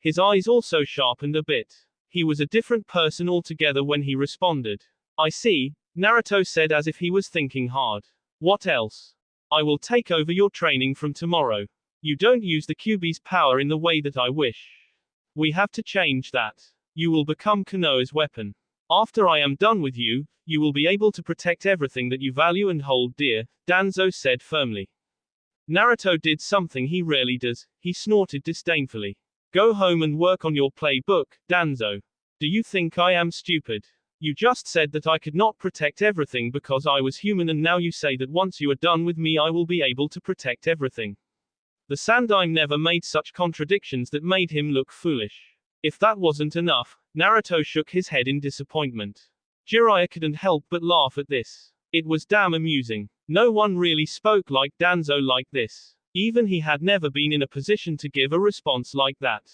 His eyes also sharpened a bit. He was a different person altogether when he responded. I see, Naruto said as if he was thinking hard. What else? I will take over your training from tomorrow. You don't use the Kyuubi's power in the way that I wish. We have to change that. You will become Konoha's weapon. After I am done with you, you will be able to protect everything that you value and hold dear, Danzo said firmly. Naruto did something he rarely does, he snorted disdainfully. Go home and work on your playbook, Danzo. Do you think I am stupid? You just said that I could not protect everything because I was human, and now you say that once you are done with me I will be able to protect everything. The Sandaime never made such contradictions that made him look foolish. If that wasn't enough, Naruto shook his head in disappointment. Jiraiya couldn't help but laugh at this. It was damn amusing. No one really spoke like Danzo like this. Even he had never been in a position to give a response like that.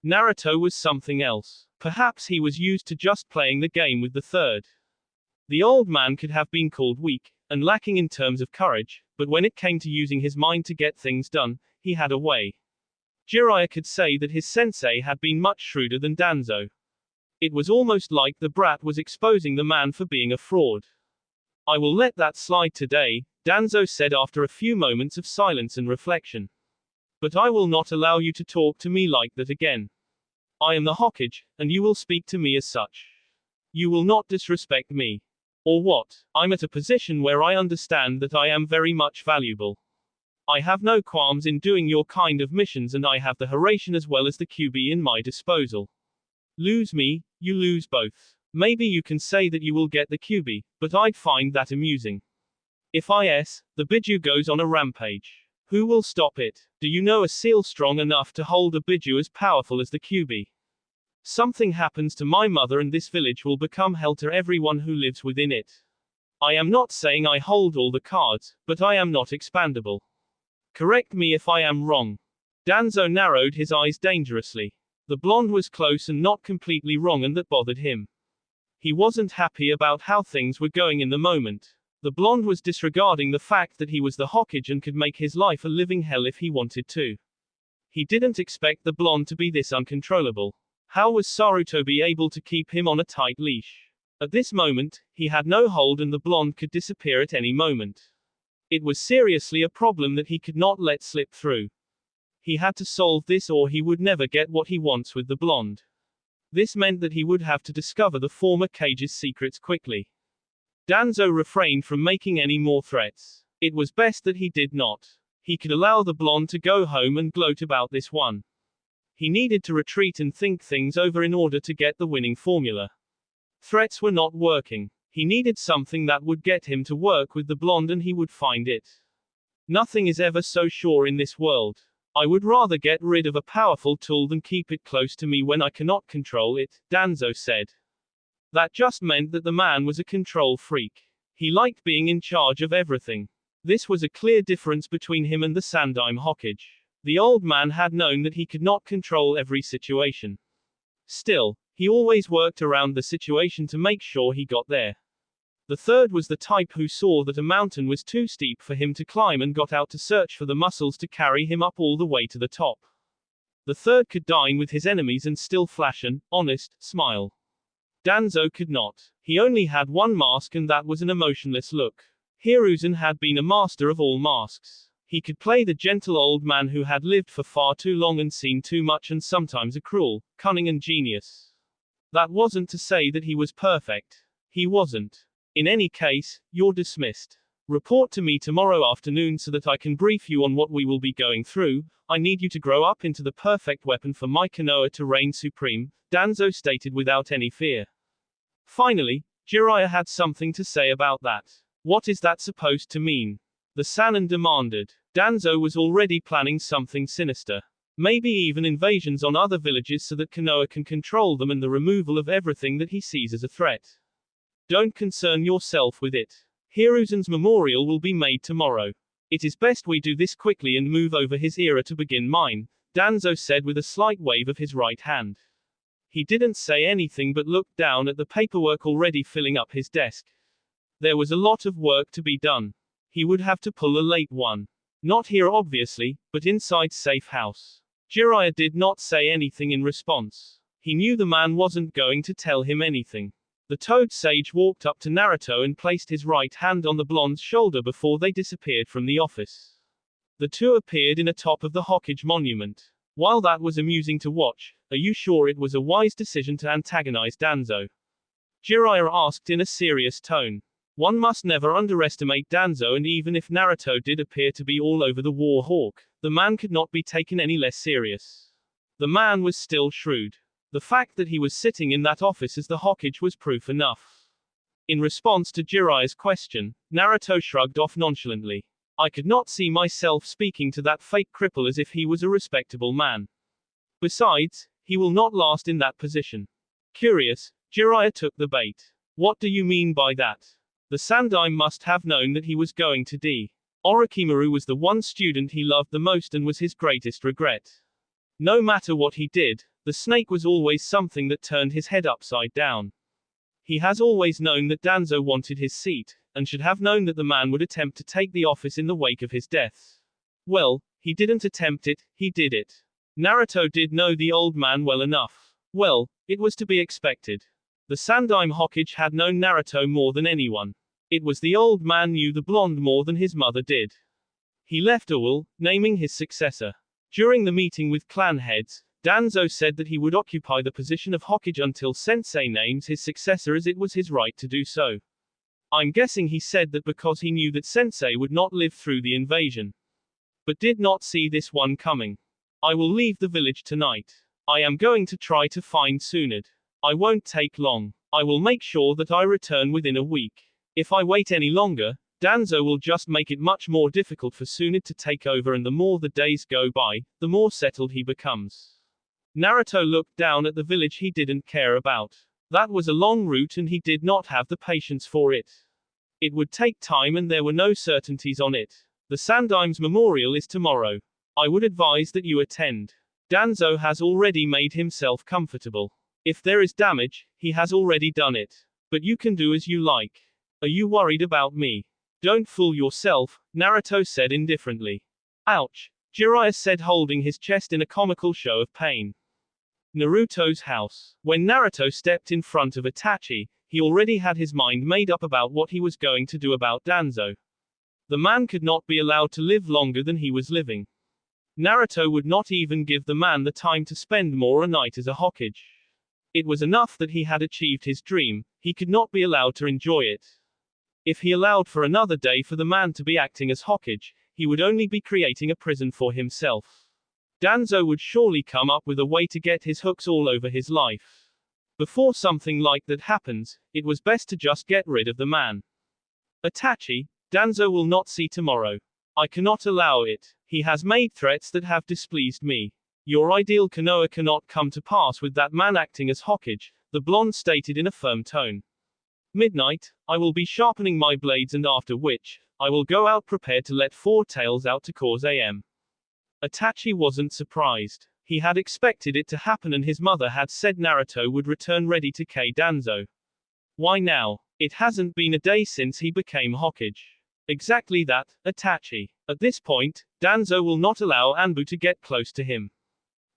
Naruto was something else. Perhaps he was used to just playing the game with the third. The old man could have been called weak, and lacking in terms of courage, but when it came to using his mind to get things done, he had a way. Jiraiya could say that his sensei had been much shrewder than Danzo. It was almost like the brat was exposing the man for being a fraud. I will let that slide today, Danzo said after a few moments of silence and reflection. But I will not allow you to talk to me like that again. I am the Hokage, and you will speak to me as such. You will not disrespect me. Or what? I'm at a position where I understand that I am very much valuable. I have no qualms in doing your kind of missions, and I have the Hiraishin as well as the Kyuubi in my disposal. Lose me, you lose both. Maybe you can say that you will get the Kyuubi, but I'd find that amusing. If the Biju goes on a rampage, who will stop it? Do you know a seal strong enough to hold a Biju as powerful as the Kyuubi? Something happens to my mother and this village will become hell to everyone who lives within it. I am not saying I hold all the cards, but I am not expandable. Correct me if I am wrong. Danzo narrowed his eyes dangerously. The blonde was close and not completely wrong, and that bothered him. He wasn't happy about how things were going in the moment. The blonde was disregarding the fact that he was the Hokage and could make his life a living hell if he wanted to. He didn't expect the blonde to be this uncontrollable. How was Naruto be able to keep him on a tight leash? At this moment, he had no hold and the blonde could disappear at any moment. It was seriously a problem that he could not let slip through. He had to solve this or he would never get what he wants with the blonde. This meant that he would have to discover the former Kage's secrets quickly. Danzo refrained from making any more threats. It was best that he did not. He could allow the blonde to go home and gloat about this one. He needed to retreat and think things over in order to get the winning formula. Threats were not working. He needed something that would get him to work with the blonde and he would find it. Nothing is ever so sure in this world. I would rather get rid of a powerful tool than keep it close to me when I cannot control it, Danzo said. That just meant that the man was a control freak. He liked being in charge of everything. This was a clear difference between him and the Sandaime Hokage. The old man had known that he could not control every situation. Still, he always worked around the situation to make sure he got there. The third was the type who saw that a mountain was too steep for him to climb and got out to search for the muscles to carry him up all the way to the top. The third could dine with his enemies and still flash an honest smile. Danzo could not. He only had one mask and that was an emotionless look. Hiruzen had been a master of all masks. He could play the gentle old man who had lived for far too long and seen too much and sometimes a cruel, cunning and genius. That wasn't to say that he was perfect. He wasn't. In any case, you're dismissed. Report to me tomorrow afternoon so that I can brief you on what we will be going through. I need you to grow up into the perfect weapon for my Konoha to reign supreme, Danzo stated without any fear. Finally, Jiraiya had something to say about that. What is that supposed to mean? The Sannin demanded. Danzo was already planning something sinister. Maybe even invasions on other villages so that Konoha can control them and the removal of everything that he sees as a threat. Don't concern yourself with it. Hiruzen's memorial will be made tomorrow. It is best we do this quickly and move over his era to begin mine, Danzo said with a slight wave of his right hand. He didn't say anything but looked down at the paperwork already filling up his desk. There was a lot of work to be done. He would have to pull a late one. Not here obviously, but inside safe house. Jiraiya did not say anything in response. He knew the man wasn't going to tell him anything. The Toad Sage walked up to Naruto and placed his right hand on the blonde's shoulder before they disappeared from the office. The two appeared in atop of the Hokage monument. While that was amusing to watch, are you sure it was a wise decision to antagonize Danzo? Jiraiya asked in a serious tone. One must never underestimate Danzo, and even if Naruto did appear to be all over the war hawk, the man could not be taken any less serious. The man was still shrewd. The fact that he was sitting in that office as the Hokage was proof enough. In response to Jiraiya's question, Naruto shrugged off nonchalantly. I could not see myself speaking to that fake cripple as if he was a respectable man. Besides, he will not last in that position. Curious, Jiraiya took the bait. What do you mean by that? The Sandaime must have known that he was going to die. Orochimaru was the one student he loved the most and was his greatest regret. No matter what he did, the snake was always something that turned his head upside down. He has always known that Danzo wanted his seat, and should have known that the man would attempt to take the office in the wake of his death. Well, he didn't attempt it, he did it. Naruto did know the old man well enough. Well, it was to be expected. The Sandaime Hokage had known Naruto more than anyone. It was the old man knew the blonde more than his mother did. He left a will, naming his successor. During the meeting with clan heads, Danzo said that he would occupy the position of Hokage until Sensei names his successor, as it was his right to do so. I'm guessing he said that because he knew that Sensei would not live through the invasion. But did not see this one coming. I will leave the village tonight. I am going to try to find Tsunade. I won't take long. I will make sure that I return within a week. If I wait any longer, Danzo will just make it much more difficult for Tsunade to take over, and the more the days go by, the more settled he becomes. Naruto looked down at the village he didn't care about. That was a long route and he did not have the patience for it. It would take time and there were no certainties on it. The Sandaime's memorial is tomorrow. I would advise that you attend. Danzo has already made himself comfortable. If there is damage, he has already done it. But you can do as you like. Are you worried about me? Don't fool yourself, Naruto said indifferently. Ouch, Jiraiya said, holding his chest in a comical show of pain. Naruto's house. When Naruto stepped in front of Itachi, he already had his mind made up about what he was going to do about Danzo. The man could not be allowed to live longer than he was living. Naruto would not even give the man the time to spend more a night as a Hokage. It was enough that he had achieved his dream, he could not be allowed to enjoy it. If he allowed for another day for the man to be acting as Hokage, he would only be creating a prison for himself. Danzo would surely come up with a way to get his hooks all over his life. Before something like that happens, it was best to just get rid of the man. Itachi, Danzo will not see tomorrow. I cannot allow it. He has made threats that have displeased me. Your ideal Konoha cannot come to pass with that man acting as Hokage, the blonde stated in a firm tone. Midnight, I will be sharpening my blades, and after which, I will go out prepared to let four tails out to cause AM. Itachi wasn't surprised. He had expected it to happen, and his mother had said Naruto would return ready to kill Danzo. Why now? It hasn't been a day since he became Hokage. Exactly that, Itachi. At this point, Danzo will not allow Anbu to get close to him.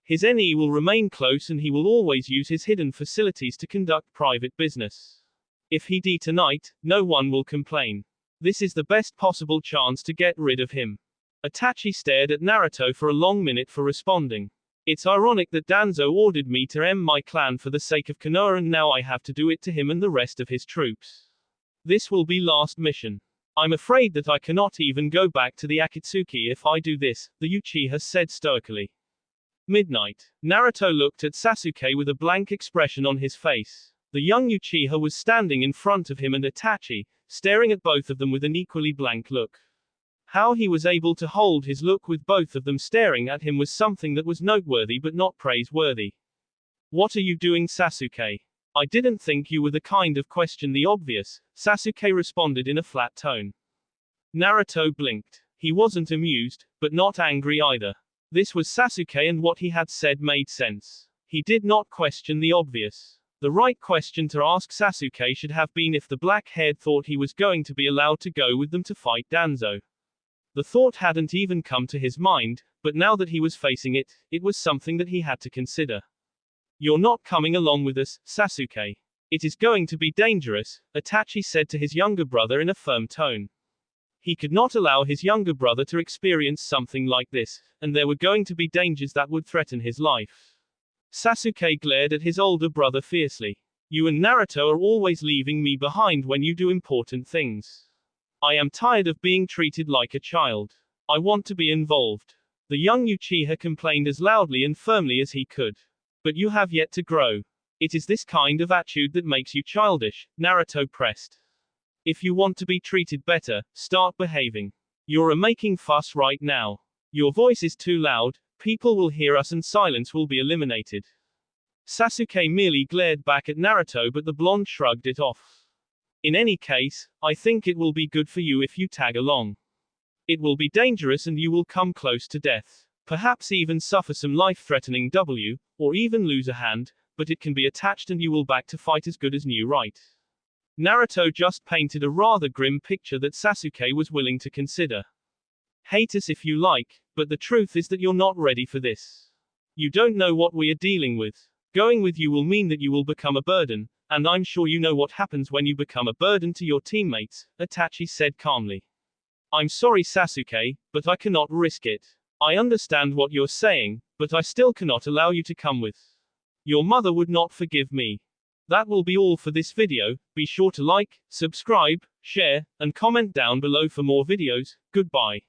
His NE will remain close, and he will always use his hidden facilities to conduct private business. If he die tonight, no one will complain. This is the best possible chance to get rid of him. Itachi stared at Naruto for a long minute for responding. It's ironic that Danzo ordered me to end my clan for the sake of Konoha, and now I have to do it to him and the rest of his troops. This will be last mission. I'm afraid that I cannot even go back to the Akatsuki if I do this, the Uchiha said stoically. Midnight. Naruto looked at Sasuke with a blank expression on his face. The young Uchiha was standing in front of him and Itachi, staring at both of them with an equally blank look. How he was able to hold his look with both of them staring at him was something that was noteworthy but not praiseworthy. What are you doing, Sasuke? I didn't think you were the kind of question the obvious, Sasuke responded in a flat tone. Naruto blinked. He wasn't amused, but not angry either. This was Sasuke, and what he had said made sense. He did not question the obvious. The right question to ask Sasuke should have been if the black-haired thought he was going to be allowed to go with them to fight Danzo. The thought hadn't even come to his mind, but now that he was facing it, it was something that he had to consider. You're not coming along with us, Sasuke. It is going to be dangerous, Itachi said to his younger brother in a firm tone. He could not allow his younger brother to experience something like this, and there were going to be dangers that would threaten his life. Sasuke glared at his older brother fiercely. You and Naruto are always leaving me behind when you do important things. I am tired of being treated like a child. I want to be involved. The young Uchiha complained as loudly and firmly as he could. But you have yet to grow. It is this kind of attitude that makes you childish, Naruto pressed. If you want to be treated better, start behaving. You're making fuss right now. Your voice is too loud, people will hear us and silence will be eliminated. Sasuke merely glared back at Naruto, but the blonde shrugged it off. In any case, I think it will be good for you if you tag along. It will be dangerous and you will come close to death. Perhaps even suffer some life-threatening W, or even lose a hand, but it can be attached and you will back to fight as good as new, right? Naruto just painted a rather grim picture that Sasuke was willing to consider. Hate us if you like, but the truth is that you're not ready for this. You don't know what we are dealing with. Going with you will mean that you will become a burden, and I'm sure you know what happens when you become a burden to your teammates, Itachi said calmly. I'm sorry, Sasuke, but I cannot risk it. I understand what you're saying, but I still cannot allow you to come with. Your mother would not forgive me. That will be all for this video. Be sure to like, subscribe, share, and comment down below for more videos. Goodbye.